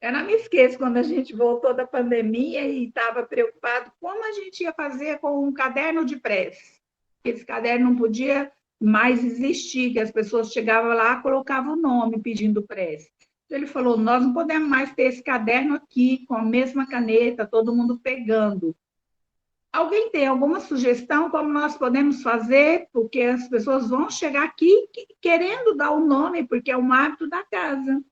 Eu não me esqueço quando a gente voltou da pandemia e estava preocupado como a gente ia fazer com um caderno de prece. Esse caderno não podia mais existir, que as pessoas chegavam lá e colocavam o nome pedindo prece. Então, ele falou, nós não podemos mais ter esse caderno aqui com a mesma caneta, todo mundo pegando. Alguém tem alguma sugestão como nós podemos fazer? Porque as pessoas vão chegar aqui querendo dar o nome, porque é um hábito da casa.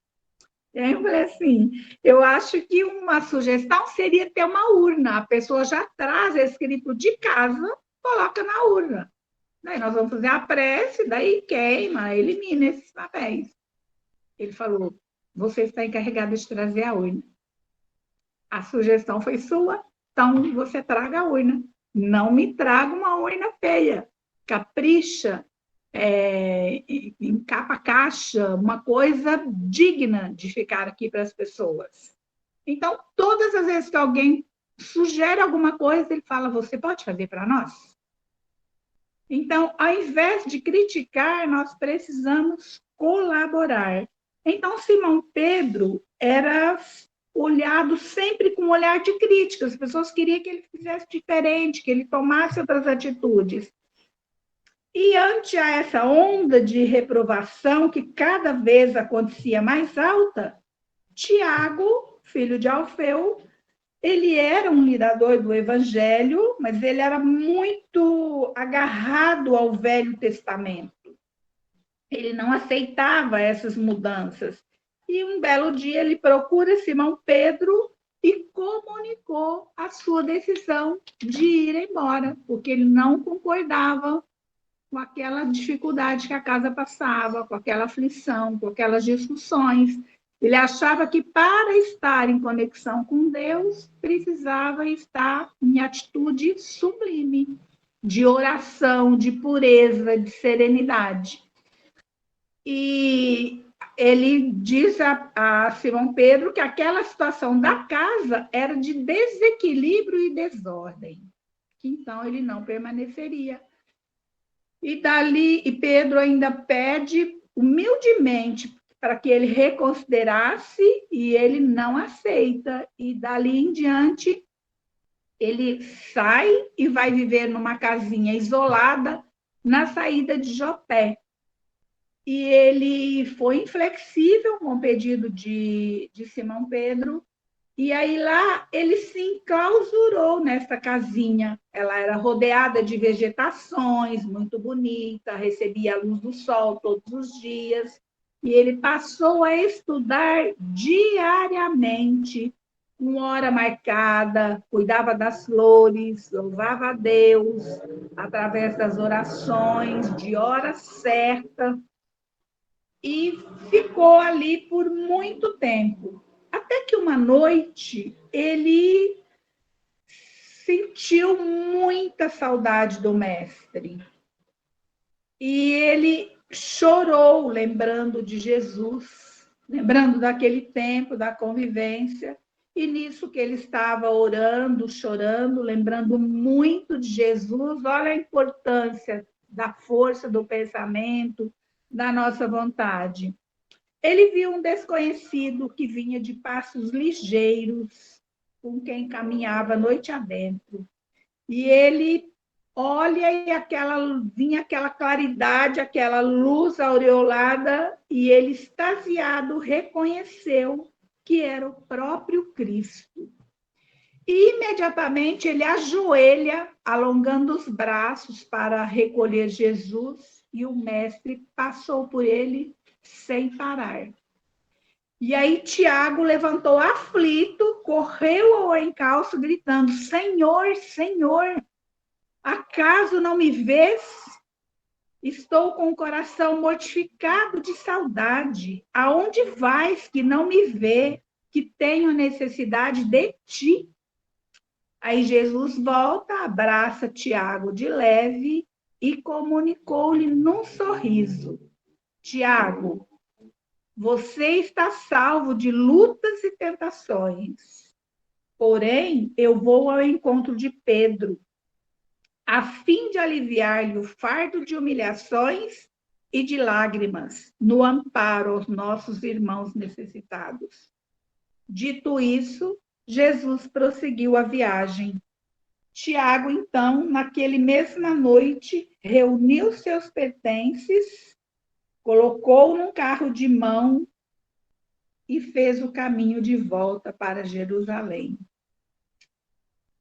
Eu falei assim, eu acho que uma sugestão seria ter uma urna. A pessoa já traz escrito de casa, coloca na urna. Daí nós vamos fazer a prece, daí queima, elimina esses papéis. Ele falou, você está encarregado de trazer a urna. A sugestão foi sua, então você traga a urna. Não me traga uma urna feia. Capricha, encapa a caixa, uma coisa digna de ficar aqui para as pessoas. Então, todas as vezes que alguém sugere alguma coisa, ele fala, você pode fazer para nós? Então, ao invés de criticar, nós precisamos colaborar. Então, Simão Pedro era olhado sempre com um olhar de crítica. As pessoas queriam que ele fizesse diferente, que ele tomasse outras atitudes. E ante a essa onda de reprovação que cada vez acontecia mais alta, Tiago, filho de Alfeu, ele era um lidador do Evangelho, mas ele era muito agarrado ao Velho Testamento. Ele não aceitava essas mudanças. E um belo dia ele procura Simão Pedro e comunicou a sua decisão de ir embora, porque ele não concordava com aquela dificuldade que a casa passava, com aquela aflição, com aquelas discussões. Ele achava que para estar em conexão com Deus, precisava estar em atitude sublime, de oração, de pureza, de serenidade. E ele diz a Simão Pedro que aquela situação da casa era de desequilíbrio e desordem, que então ele não permaneceria. E dali, e Pedro ainda pede humildemente para que ele reconsiderasse e ele não aceita. E dali em diante, ele sai e vai viver numa casinha isolada na saída de Jopé. E ele foi inflexível com o pedido de Simão Pedro. E aí lá ele se enclausurou nessa casinha. Ela era rodeada de vegetações, muito bonita, recebia a luz do sol todos os dias. E ele passou a estudar diariamente, com hora marcada, cuidava das flores, louvava a Deus, através das orações, de hora certa. E ficou ali por muito tempo. Até que uma noite ele sentiu muita saudade do mestre. E ele chorou, lembrando de Jesus, lembrando daquele tempo, da convivência. E nisso que ele estava orando, chorando, lembrando muito de Jesus, olha a importância da força do pensamento, da nossa vontade. Ele viu um desconhecido que vinha de passos ligeiros, com quem caminhava noite adentro. E ele olha e vinha aquela claridade, aquela luz aureolada, e ele, extasiado, reconheceu que era o próprio Cristo. E imediatamente ele ajoelha, alongando os braços para recolher Jesus, e o mestre passou por ele sem parar. E aí Tiago levantou aflito, correu ao encalço, gritando, Senhor, Senhor, acaso não me vês? Estou com o coração mortificado de saudade. Aonde vais que não me vê, que tenho necessidade de ti? Aí Jesus volta, abraça Tiago de leve e comunicou-lhe num sorriso: Tiago, você está salvo de lutas e tentações. Porém, eu vou ao encontro de Pedro, a fim de aliviar-lhe o fardo de humilhações e de lágrimas, no amparo aos nossos irmãos necessitados. Dito isso, Jesus prosseguiu a viagem. Tiago, então, naquele mesma noite, reuniu seus pertences, colocou num carro de mão e fez o caminho de volta para Jerusalém.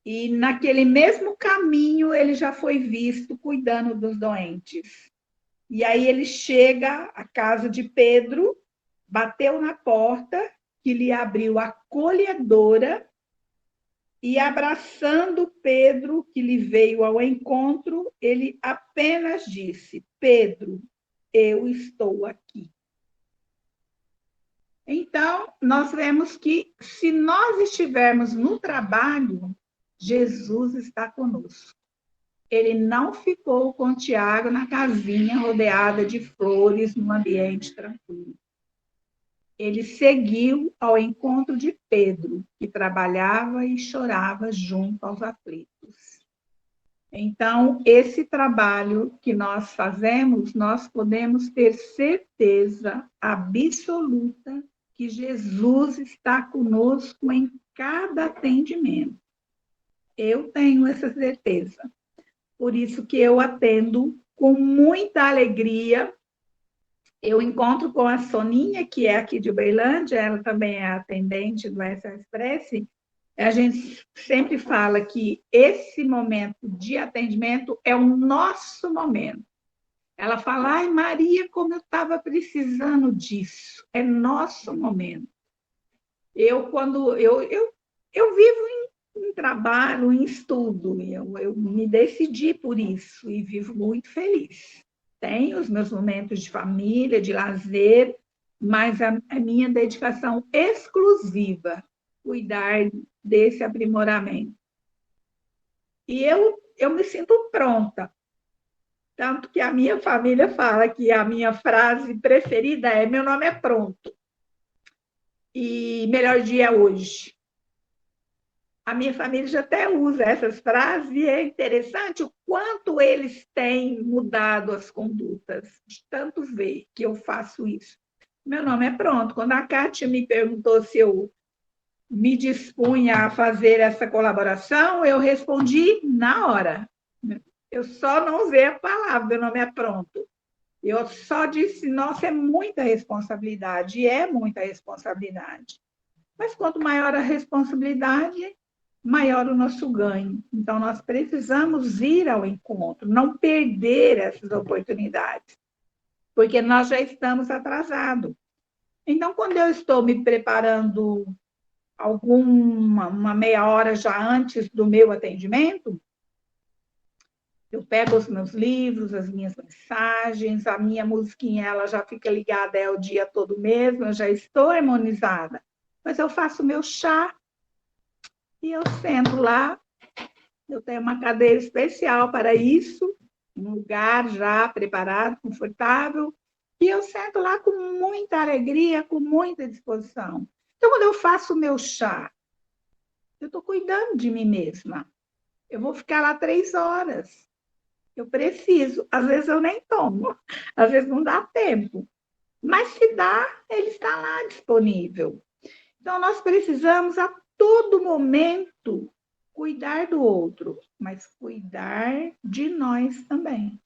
E naquele mesmo caminho ele já foi visto cuidando dos doentes. E aí ele chega à casa de Pedro, bateu na porta, que lhe abriu acolhedora, e abraçando Pedro, que lhe veio ao encontro, ele apenas disse: Pedro, eu estou aqui. Então, nós vemos que se nós estivermos no trabalho, Jesus está conosco. Ele não ficou com Tiago na casinha rodeada de flores, num ambiente tranquilo. Ele seguiu ao encontro de Pedro, que trabalhava e chorava junto aos aflitos. Então, esse trabalho que nós fazemos, nós podemos ter certeza absoluta que Jesus está conosco em cada atendimento. Eu tenho essa certeza. Por isso que eu atendo com muita alegria. Eu encontro com a Soninha, que é aqui de Uberlândia, ela também é atendente do SOS Express. A gente sempre fala que esse momento de atendimento é o nosso momento. Ela fala: ai, Maria, como eu estava precisando disso. É nosso momento. Eu vivo em trabalho, em estudo, eu me decidi por isso e vivo muito feliz. Tenho os meus momentos de família, de lazer, mas a minha dedicação exclusiva, cuidar desse aprimoramento. E eu me sinto pronta. Tanto que a minha família fala que a minha frase preferida é: meu nome é pronto. E melhor dia é hoje. A minha família já até usa essas frases e é interessante o quanto eles têm mudado as condutas, de tanto ver que eu faço isso. Meu nome é pronto. Quando a Kátia me perguntou se eu me dispunha a fazer essa colaboração, eu respondi na hora. Eu só não usei a palavra, meu nome é pronto. Eu só disse: nossa, é muita responsabilidade, e é muita responsabilidade. Mas quanto maior a responsabilidade, maior o nosso ganho. Então, nós precisamos ir ao encontro, não perder essas oportunidades, porque nós já estamos atrasados. Então, quando eu estou me preparando uma meia hora já antes do meu atendimento, eu pego os meus livros, as minhas mensagens, a minha musiquinha, ela já fica ligada o dia todo mesmo, eu já estou harmonizada. Mas eu faço meu chá e eu sento lá. Eu tenho uma cadeira especial para isso, um lugar já preparado, confortável, e eu sento lá com muita alegria, com muita disposição. Então, quando eu faço o meu chá, eu estou cuidando de mim mesma. Eu vou ficar lá 3 horas. Eu preciso. Às vezes eu nem tomo, às vezes não dá tempo. Mas se dá, ele está lá disponível. Então, nós precisamos a todo momento cuidar do outro, mas cuidar de nós também.